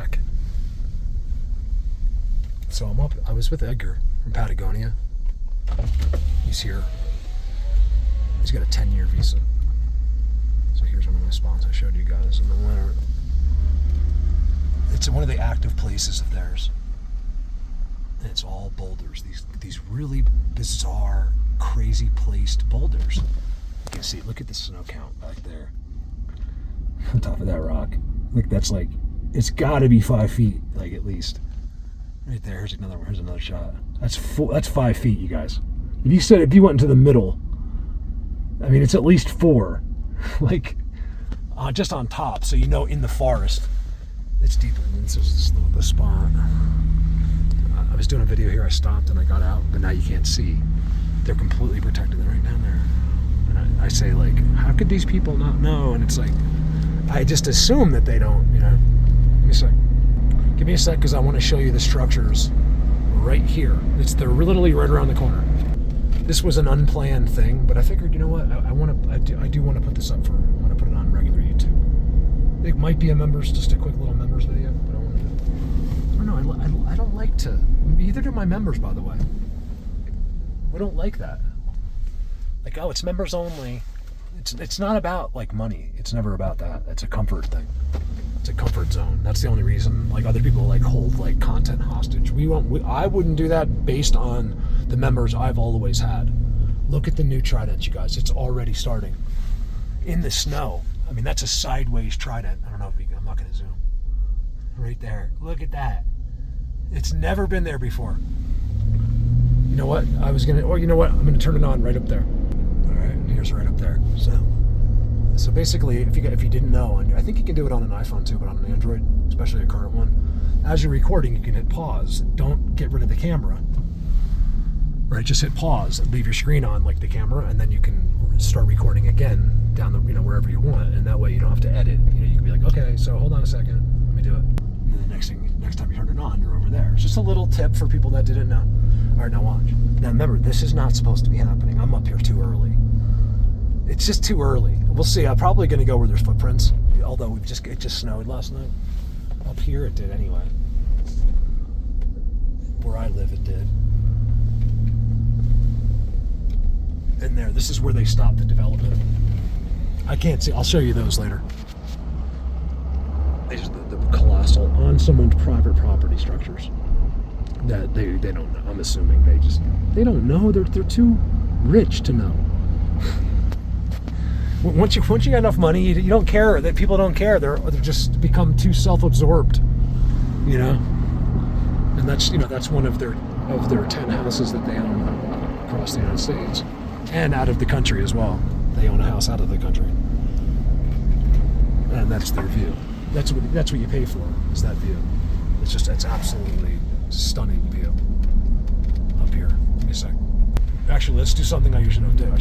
sec. So I'm up. I was with Edgar from Patagonia. He's here. He's got a 10-year visa. So here's one of my spots I showed you guys in the winter. It's one of the active places of theirs. And it's all boulders. These really bizarre, crazy placed boulders. You can see, look at the snow count back there. On top of that rock. Look, that's like, it's gotta be 5 feet, like at least. Right there, here's another shot. That's 5 feet, you guys. If you went into the middle, I mean, it's at least 4. Like, just on top, so you know in the forest, it's deeper. And this is the spot. I was doing a video here, I stopped and I got out, but now you can't see. They're completely protected, they're right down there. And I say, like, how could these people not know? And it's like, I just assume that they don't, you know. Give me a sec, because I want to show you the structures right here. They're literally right around the corner. This was an unplanned thing, but I figured, you know what, I do want to put this up I want to put it on regular YouTube. It might be just a quick little members video, but I don't know, I don't like to, either do my members, by the way. We don't like that. Like, oh, it's members only. It's not about, like, money. It's never about that. It's a comfort thing. It's a comfort zone. That's the only reason. Like, other people, like, hold, like, content hostage. I wouldn't do that based on the members I've always had. Look at the new trident, you guys. It's already starting. In the snow. I mean, that's a sideways trident. I don't know if I'm not going to zoom. Right there. Look at that. It's never been there before. You know what? You know what? I'm going to turn it on right up there. All right, and here's right up there. So basically, if you didn't know, and I think you can do it on an iPhone too, but on an Android, especially a current one, as you're recording, you can hit pause. Don't get rid of the camera. Right, just hit pause and leave your screen on, like the camera, and then you can start recording again down the, wherever you want, and that way you don't have to edit. You can be like, okay, so hold on a second, let me do it. And then the next time you turn it on, you're over there. It's just a little tip for people that didn't know. All right, now watch. Now remember, this is not supposed to be happening. I'm up here too early. It's just too early. We'll see. I'm probably going to go where there's footprints, although it just snowed last night. Up here it did anyway. Where I live it did. And there, this is where they stopped the development. I can't see. I'll show you those later. These are the colossal, on someone's private property structures. That they don't know. I'm assuming they don't know. They're too rich to know. Once you got enough money, you don't care. That people don't care. They're just become too self-absorbed, And that's one of their 10 houses that they own across the United States and out of the country as well. They own a house out of the country, and that's their view. That's what you pay for, is that view. It's absolutely stunning view up here. Give me a sec. Actually, let's do something I usually don't do.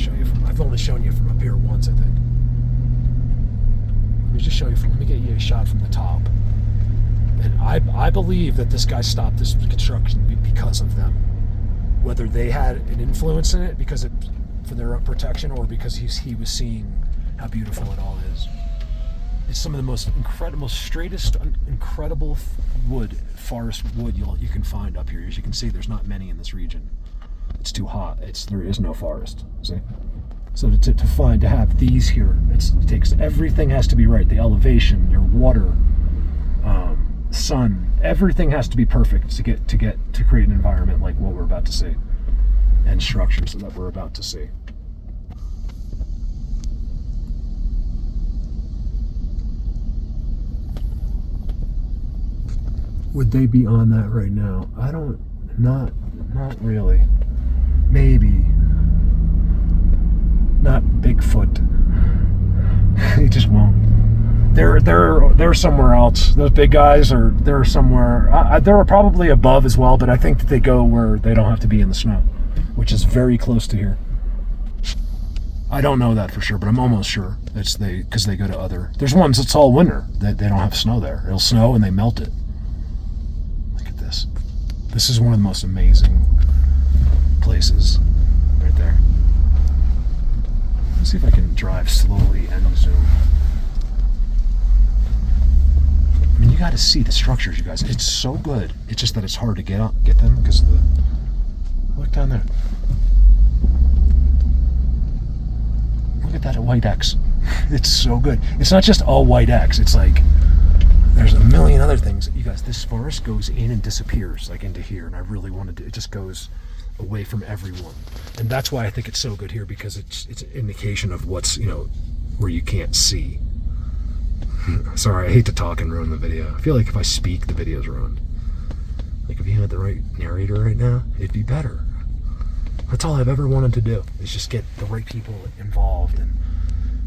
I've only shown you from up here once, I think. Let me just show you let me get you a shot from the top. And I believe that this guy stopped this construction because of them. Whether they had an influence in it for their own protection, or because he was seeing how beautiful it all is. It's some of the most straightest, incredible forest wood you can find up here. As you can see, there's not many in this region. It's too hot. There is no forest. See? So to have these here, everything has to be right. The elevation, your water, sun, everything has to be perfect to create an environment like what we're about to see, and structures that we're about to see. Would they be on that right now? Not really. Maybe. Not Bigfoot. They just won't. They're somewhere else. Those big guys they're somewhere. They're probably above as well, but I think that they go where they don't have to be in the snow, which is very close to here. I don't know that for sure, but I'm almost sure because they go to other. There's ones that's all winter that they don't have snow there. It'll snow and they melt it. Look at this. This is one of the most amazing places right there. Let's see if I can drive slowly and zoom. I mean, got to see the structures, you guys. It's so good. It's just that it's hard to get them because of the. Look down there. Look at that white X. It's so good. It's not just all white X. It's like there's a million other things. You guys, this forest goes in and disappears like into here, and I really wanted to. It just goes away from everyone, and that's why I think it's so good here, because it's an indication of what's, you know, where you can't see. Sorry, I hate to talk and ruin the video. I feel like if I speak, the video's ruined. Like if you had the right narrator right now, it'd be better. That's all I've ever wanted to do, is just get the right people involved, and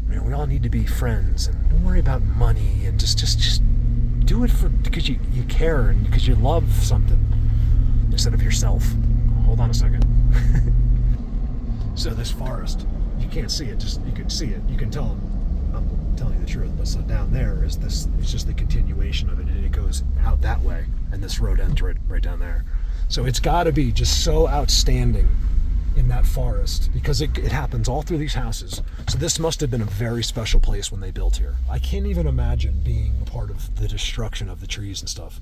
you know, we all need to be friends, and don't worry about money, and just do it because you care and because you love something instead of yourself. Hold on a second. So this forest, you can't see it, just you can see it. You can tell I'm telling you the truth. But so down there is this, it's just the continuation of it, and it goes out that way, and this road ends right down there. So it's got to be just so outstanding in that forest, because it happens all through these houses. So this must have been a very special place when they built here. I can't even imagine being a part of the destruction of the trees and stuff.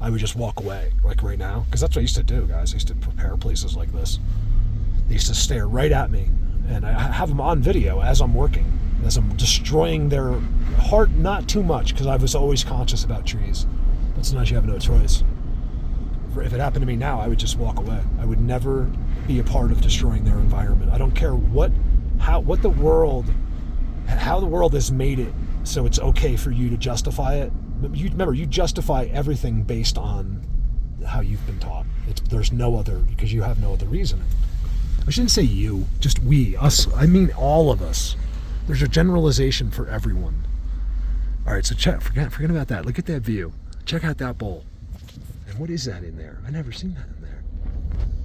I would just walk away, like right now, because that's what I used to do, guys. I used to prepare places like this. They used to stare right at me, and I have them on video as I'm working, as I'm destroying their heart. Not too much, because I was always conscious about trees, but sometimes you have no choice. If it happened to me now, I would just walk away. I would never be a part of destroying their environment. I don't care how the world has made it so it's okay for you to justify it. Remember, you justify everything based on how you've been taught. There's no other, because you have no other reasoning. I shouldn't say you, just we, us. I mean all of us. There's a generalization for everyone. All right, so forget about that. Look at that view. Check out that bowl. And what is that in there? I never seen that in there.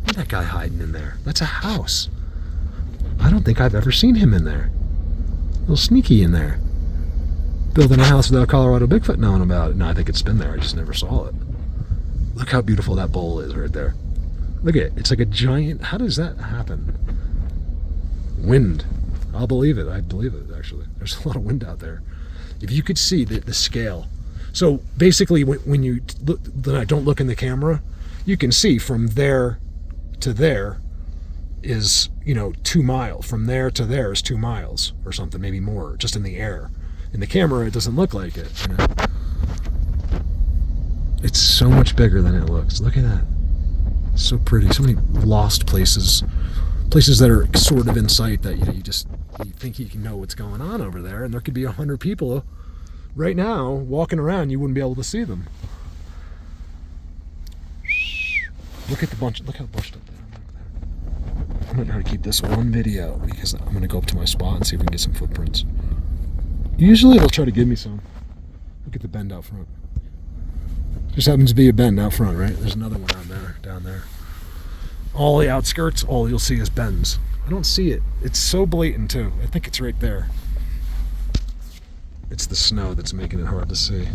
Look at that guy hiding in there. That's a house. I don't think I've ever seen him in there. A little sneaky in there. Building a house without Colorado Bigfoot knowing about it. No, I think it's been there. I just never saw it. Look how beautiful that bowl is right there. Look at it. It's like a giant... How does that happen? Wind. I'll believe it. I believe it, actually. There's a lot of wind out there. If you could see the scale. So basically, when you look, then I don't look in the camera, you can see from there to there is, 2 miles. From there to there is 2 miles or something, maybe more, just in the air. In the camera, it doesn't look like it. It's so much bigger than it looks. Look at that. So pretty. So many lost places that are sort of in sight that you think you can know what's going on over there, and there could be 100 people right now walking around. You wouldn't be able to see them. Look at the bunch. Look how bushed up there. I'm gonna try to keep this one video because I'm gonna go up to my spot and see if we can get some footprints. Usually they'll try to give me some. Look at the bend out front. Just happens to be a bend out front, right? There's another one down there. All the outskirts, all you'll see is bends. I don't see it. It's so blatant too. I think it's right there. It's the snow that's making it hard to see.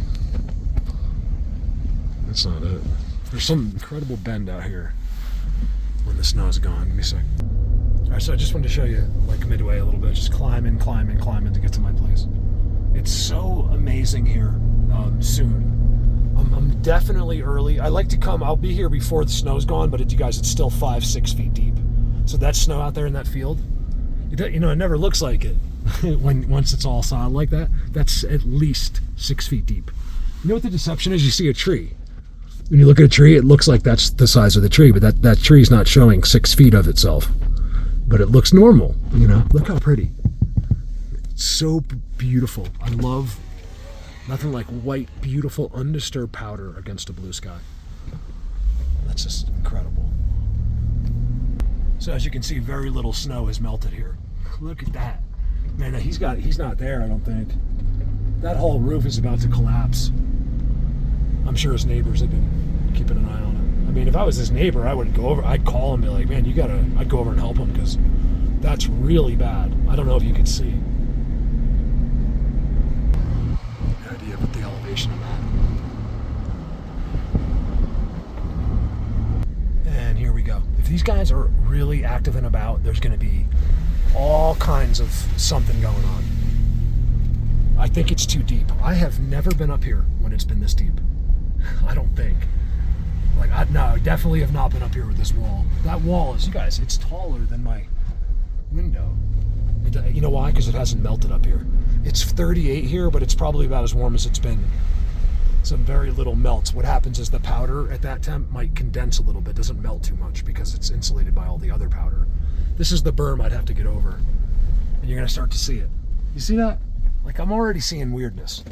That's not it. There's some incredible bend out here when the snow's gone. Give me a sec. All right, so I just wanted to show you, like, midway a little bit, just climbing to get to my place. It's so amazing here. Soon. I'm definitely early. I like to come. I'll be here before the snow's gone, but you guys, it's still 5-6 feet deep. So that snow out there in that field, it never looks like it once it's all solid like that. That's at least 6 feet deep. You know what the deception is? You see a tree. When you look at a tree, it looks like that's the size of the tree, but that tree's not showing 6 feet of itself. But it looks normal. Look how pretty. It's so beautiful. I love nothing like white, beautiful, undisturbed powder against a blue sky. That's just incredible. So as you can see, very little snow has melted here. Look at that. Man, he's not there, I don't think. That whole roof is about to collapse. I'm sure his neighbors have been keeping an eye on it. I mean, if I was his neighbor, I'd call him and be like, man, I'd go over and help him, because that's really bad. I don't know if you can see. Idea of the elevation of that. And here we go. If these guys are really active and about, there's going to be all kinds of something going on. I think it's too deep. I have never been up here when it's been this deep. No, definitely have not been up here with this wall. That wall is, you guys, it's taller than my window. You know why? Because it hasn't melted up here. It's 38 here, but it's probably about as warm as it's been. Some very little melts. What happens is the powder at that temp might condense a little bit, doesn't melt too much because it's insulated by all the other powder. This is the berm I'd have to get over, and you're gonna start to see it. You see that? Like, I'm already seeing weirdness,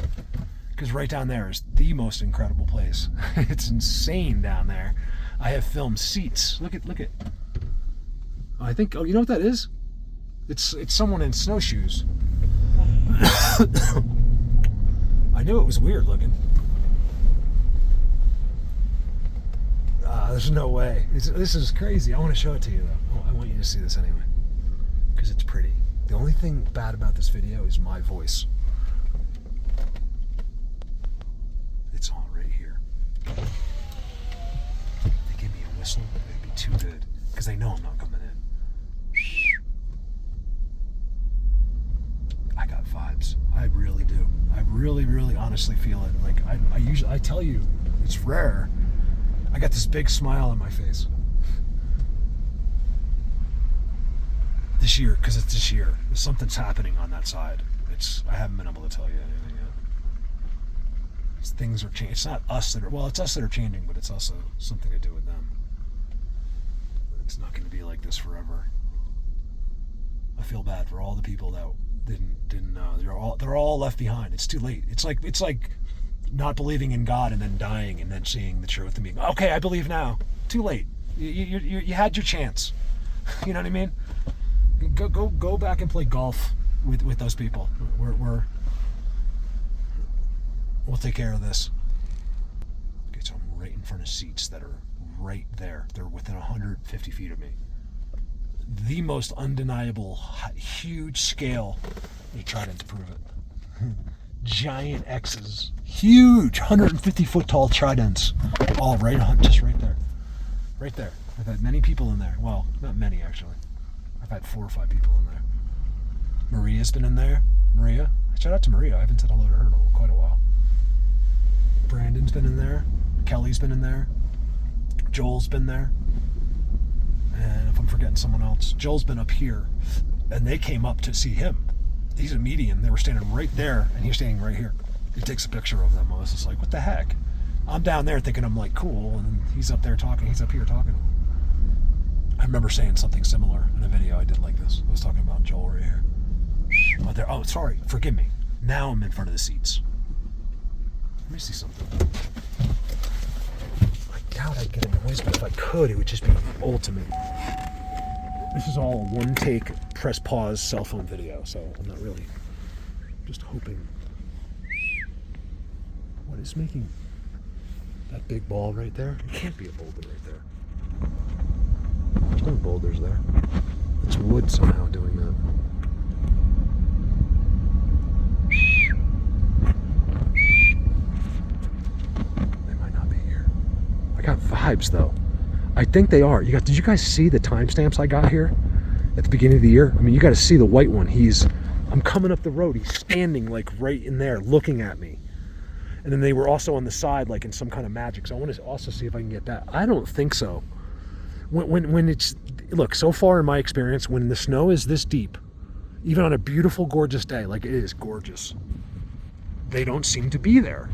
because right down there is the most incredible place. It's insane down there. I have filmed seats. Look at. I think. Oh, you know what that is? It's someone in snowshoes. I knew it was weird looking. There's no way. This is crazy. I want to show it to you, though. I want you to see this anyway, because it's pretty. The only thing bad about this video is my voice. It's all right here. If they give me a whistle, it'd be too good, because they know I'm not coming in. I got vibes. I really do. I really, really honestly feel it. Like, I tell you, it's rare. I got this big smile on my face. This year, because it's this year. Something's happening on that side. I haven't been able to tell you anything yet. Things are changing. It's not us that are, well, it's us that are changing, but it's also something to do with them. It's not going to be like this forever. I feel bad for all the people that didn't know. They're all left behind. It's too late. It's like not believing in God and then dying and then seeing the truth and being, okay, I believe now. Too late. You had your chance. You know what I mean? Go back and play golf with those people. We'll take care of this. Okay, so I'm right in front of seats that are right there. They're within 150 feet of me. The most undeniable, huge scale. They tried to prove it. Giant X's, huge 150-foot tall tridents, all right on, just right there. I've had many people in there. Well, not many actually. I've had 4 or 5 people in there. Maria's been in there. Maria, shout out to Maria. I haven't said hello to her in quite a while. Brandon's been in there. Kelly's been in there. Joel's been there. And if I'm forgetting someone else, Joel's been up here, and they came up to see him. He's a medium. They were standing right there, and he's standing right here. He takes a picture of them. I was just like, what the heck? I'm down there thinking I'm like cool, and he's up there talking. He's up here talking. I remember saying something similar in a video I did like this. I was talking about Joel right here. Oh, there. Oh, sorry. Forgive me. Now I'm in front of the seats. Let me see something. I doubt I'd get a noise, but if I could, it would just be ultimate. This is all one take, press pause, cell phone video, so I'm not really, just hoping. What is making that big ball right there? It can't be a boulder right there. There's no boulders there. It's wood somehow doing that. They might not be here. I got vibes though. I think they are. Did you guys see the timestamps I got here at the beginning of the year? I mean, you got to see the white one. I'm coming up the road. He's standing like right in there looking at me. And then they were also on the side like in some kind of magic. So I want to also see if I can get that. I don't think so. When it's, look, so far in my experience, when the snow is this deep, even on a beautiful, gorgeous day, like it is gorgeous, they don't seem to be there.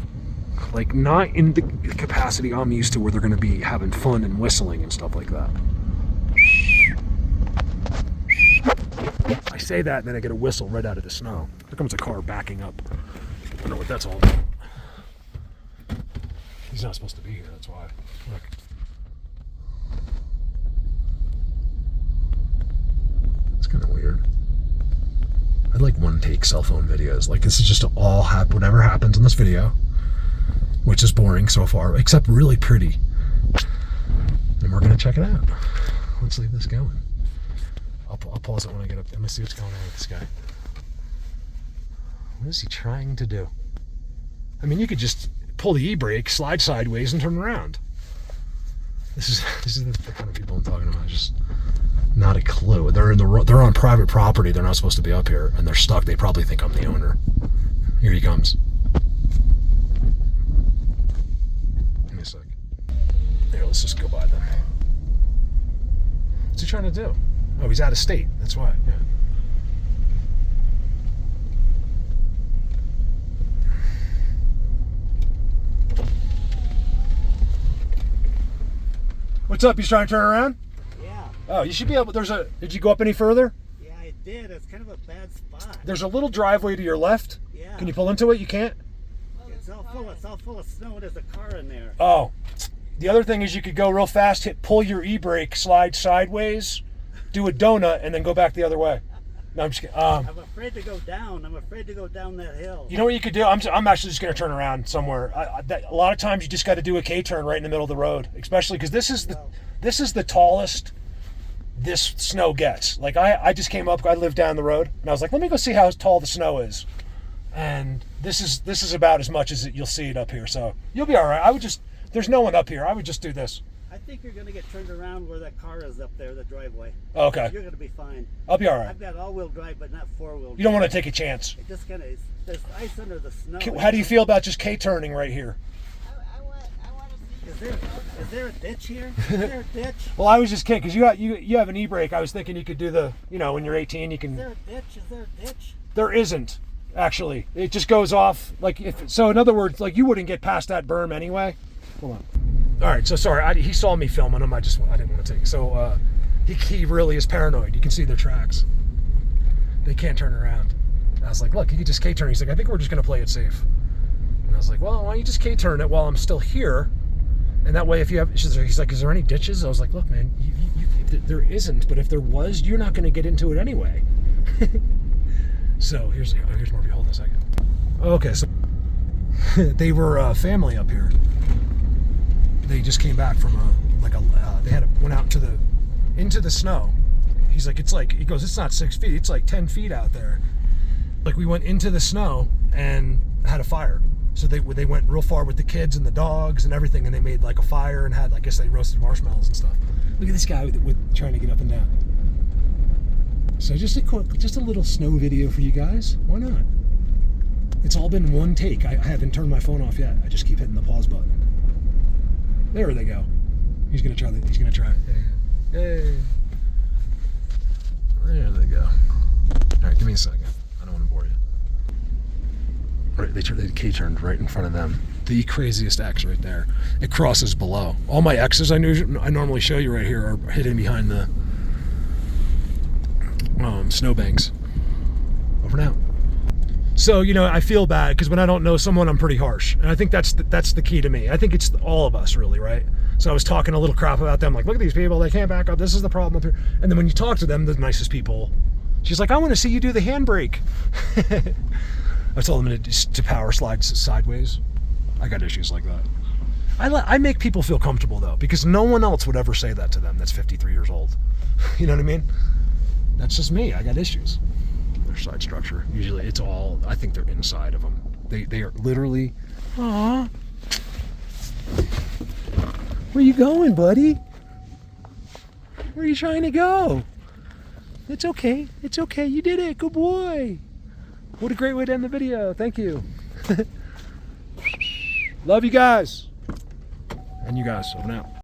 Like, not in the capacity I'm used to where they're going to be having fun and whistling and stuff like that. I say that and then I get a whistle right out of the snow. Here comes a car backing up. I don't know what that's all about. He's not supposed to be here, that's why. Look. It's kind of weird. I like one take cell phone videos. Like, this is just all whatever happens in this video, which is boring so far, except really pretty. And we're gonna check it out. Let's leave this going. I'll pause it when I get up. I'm gonna see what's going on with this guy. What is he trying to do? I mean, you could just pull the e-brake, slide sideways, and turn around. This is the kind of people I'm talking about. Just not a clue. They're on private property. They're not supposed to be up here, and they're stuck. They probably think I'm the owner. Here he comes. Give me a sec. Here, let's just go by them. What's he trying to do? Oh, he's out of state. That's why. Yeah. What's up? He's trying to turn around? Yeah. Oh, you should be able. Did you go up any further? Yeah, I did. It's kind of a bad spot. There's a little driveway to your left. Yeah. Can you pull into it? You can't? It's all full of snow. There's a car in there. Oh. The other thing is you could go real fast, pull your e-brake, slide sideways, do a donut, and then go back the other way. No, I'm just kidding. I'm afraid to go down. I'm afraid to go down that hill. You know what you could do? I'm actually just going to turn around somewhere. A lot of times you just got to do a K-turn right in the middle of the road, especially because this is the tallest this snow gets. Like I just came up, I live down the road, and I was like, let me go see how tall the snow is. And this is about as much as you'll see it up here, so you'll be all right. There's no one up here. I would just do this. I think you're going to get turned around where that car is up there, the driveway. Okay. You're going to be fine. I'll be all right. I've got all-wheel drive, but not four-wheel drive. You don't want to take a chance. It just kind of, there's ice under the snow. How do you feel about just K-turning right here? I want to see. Is there a ditch here? Is there a ditch? Well, I was just kidding because you have an e-brake. I was thinking you could do the, when you're 18, you can. Is there a ditch? Is there a ditch? There isn't, actually. It just goes off. So in other words, like you wouldn't get past that berm anyway. Hold on. All right, so sorry, he saw me filming him. I didn't want to take. So he really is paranoid. You can see their tracks. They can't turn around. I was like, look, you could just K-turn. He's like, I think we're just gonna play it safe. And I was like, well, why don't you just K-turn it while I'm still here? And that way, if you have, he's like, is there any ditches? I was like, look, man, there isn't. But if there was, you're not gonna get into it anyway. So here's more of you. Hold on a second. Okay, so they were a family up here. They just came back from went out into the snow. He goes, it's not 6 feet, it's like 10 feet out there. Like we went into the snow and had a fire. So they went real far with the kids and the dogs and everything, and they made like a fire and had, I guess they roasted marshmallows and stuff. Look at this guy with trying to get up and down. So just a little snow video for you guys. Why not? It's all been one take. I haven't turned my phone off yet. I just keep hitting the pause button. There they go. He's gonna try it. Yay. There they go. All right, give me a second. I don't want to bore you. Right, they K-turned right in front of them. The craziest X right there. It crosses below. All my X's I normally show you right here are hidden behind the snowbanks. Over now. So, I feel bad because when I don't know someone, I'm pretty harsh. And I think that's the key to me. I think it's all of us, really, right? So I was talking a little crap about them, like, look at these people, they can't back up, this is the problem up here. And then when you talk to them, the nicest people, she's like, I want to see you do the handbrake. I told them to power slide sideways. I got issues like that. I make people feel comfortable, though, because no one else would ever say that to them that's 53 years old. You know what I mean? That's just me. I got issues. Their side structure. Usually it's all, I think they're inside of them. They are literally, aw. Where you going, buddy? Where are you trying to go? It's okay. It's okay. You did it. Good boy. What a great way to end the video. Thank you. Love you guys. And you guys. Over now.